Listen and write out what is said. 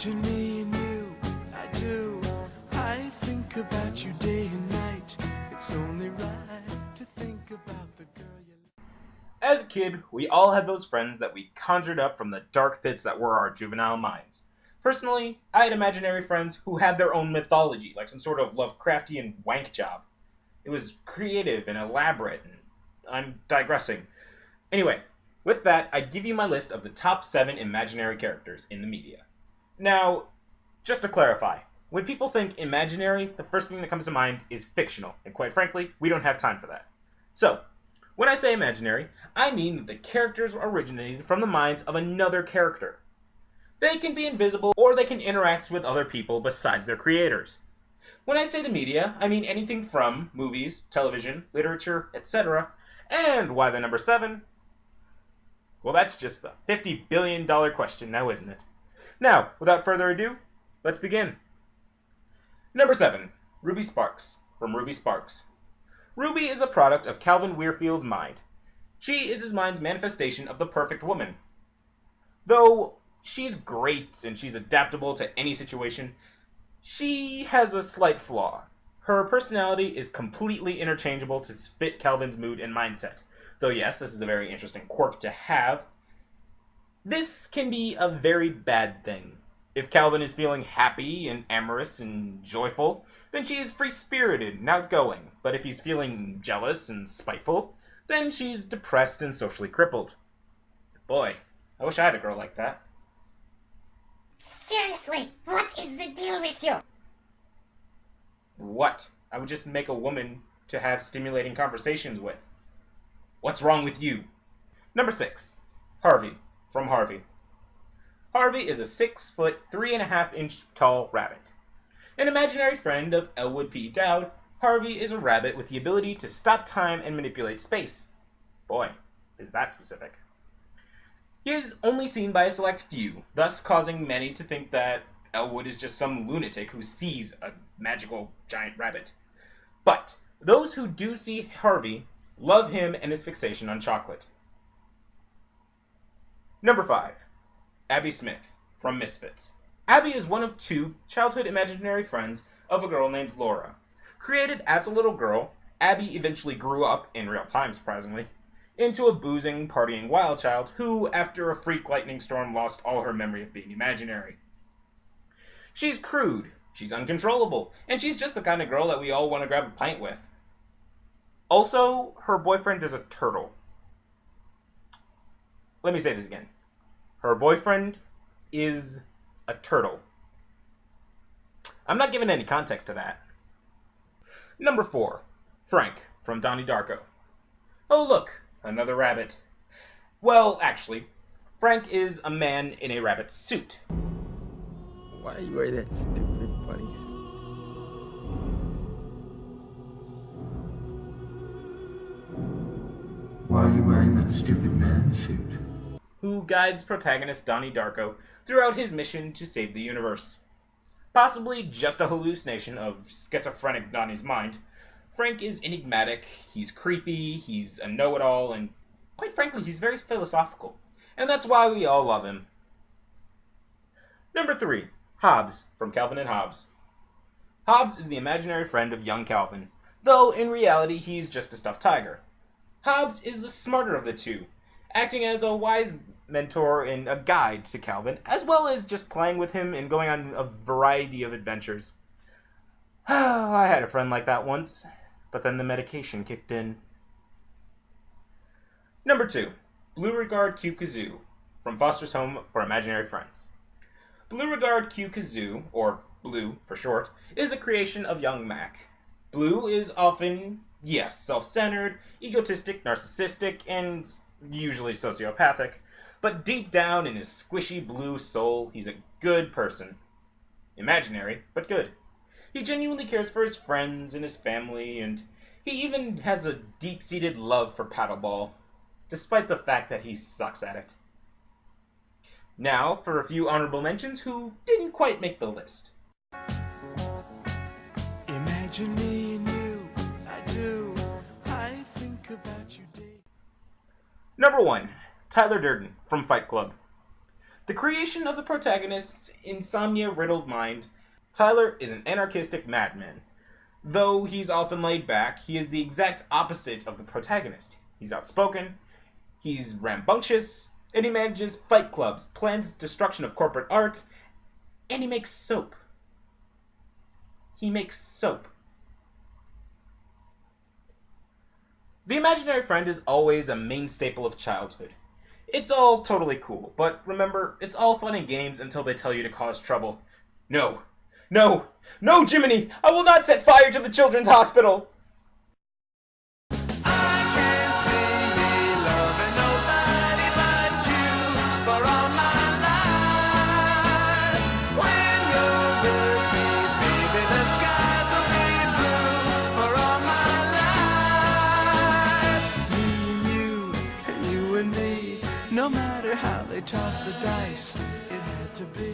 Imagine me and you, I do. I think about you day and night. It's only right to think about the girl you love. As a kid, we all had those friends that we conjured up from the dark pits that were our juvenile minds. Personally, I had imaginary friends who had their own mythology, like some sort of Lovecraftian wank job. It was creative and elaborate, and I'm digressing. Anyway, with that, I give you my list of the top 7 imaginary characters in the media. Now, just to clarify, when people think imaginary, the first thing that comes to mind is fictional, and quite frankly, we don't have time for that. So, when I say imaginary, I mean that the characters originated from the minds of another character. They can be invisible, or they can interact with other people besides their creators. When I say the media, I mean anything from movies, television, literature, etc. And why the number 7? Well, that's just the $50 billion question now, isn't it? Now, without further ado, let's begin. Number 7. Ruby Sparks, from Ruby Sparks. Ruby is a product of Calvin Weirfield's mind. She is his mind's manifestation of the perfect woman. Though she's great and she's adaptable to any situation, she has a slight flaw. Her personality is completely interchangeable to fit Calvin's mood and mindset. Though yes, this is a very interesting quirk to have. This can be a very bad thing. If Calvin is feeling happy and amorous and joyful, then she is free-spirited and outgoing. But if he's feeling jealous and spiteful, then she's depressed and socially crippled. Boy, I wish I had a girl like that. Seriously, what is the deal with you? What? I would just make a woman to have stimulating conversations with. What's wrong with you? Number 6. Harvey, from Harvey. Harvey is a 6 foot, 3.5 inch tall rabbit. An imaginary friend of Elwood P. Dowd, Harvey is a rabbit with the ability to stop time and manipulate space. Boy, is that specific. He is only seen by a select few, thus causing many to think that Elwood is just some lunatic who sees a magical giant rabbit. But those who do see Harvey love him and his fixation on chocolate. Number 5. Abby Smith, from Misfits. Abby is one of 2 childhood imaginary friends of a girl named Laura. Created as a little girl, Abby eventually grew up, in real time surprisingly, into a boozing, partying wild child who, after a freak lightning storm, lost all her memory of being imaginary. She's crude, she's uncontrollable, and she's just the kind of girl that we all want to grab a pint with. Also, her boyfriend is a turtle. Let me say this again. Her boyfriend is a turtle. I'm not giving any context to that. Number 4. Frank, from Donnie Darko. Oh look, another rabbit. Well, actually, Frank is a man in a rabbit suit. Why you wear that stupid bunny suit? Why are you wearing that stupid man suit? Who guides protagonist Donnie Darko throughout his mission to save the universe. Possibly just a hallucination of schizophrenic Donnie's mind, Frank is enigmatic, he's creepy, he's a know-it-all, and quite frankly, he's very philosophical. And that's why we all love him. Number 3. Hobbes, from Calvin and Hobbes. Hobbes is the imaginary friend of young Calvin, though in reality he's just a stuffed tiger. Hobbes is the smarter of the 2, acting as a wise mentor and a guide to Calvin, as well as just playing with him and going on a variety of adventures. I had a friend like that once, but then the medication kicked in. Number 2. Beauregard Q. Kazoo, from Foster's Home for Imaginary Friends. Beauregard Q. Kazoo, or Blue for short, is the creation of young Mac. Blue is often, yes, self-centered, egotistic, narcissistic, and usually sociopathic, but deep down in his squishy blue soul, he's a good person. Imaginary, but good. He genuinely cares for his friends and his family, and he even has a deep-seated love for paddleball, despite the fact that he sucks at it. Now, for a few honorable mentions who didn't quite make the list. Imagine me and you, I do. I think about you day. Number 1. Tyler Durden, from Fight Club. The creation of the protagonist's insomnia-riddled mind, Tyler is an anarchistic madman. Though he's often laid back, he is the exact opposite of the protagonist. He's outspoken, he's rambunctious, and he manages fight clubs, plans destruction of corporate art, and he makes soap. He makes soap. The imaginary friend is always a main staple of childhood. It's all totally cool, but remember, it's all fun and games until they tell you to cause trouble. No, no, no, Jiminy! I will not set fire to the children's hospital! I can't see me loving nobody but you for all my life. When you're with me, baby, the skies will be blue for all my life. Me and you and me, no matter how they toss the dice, it had to be.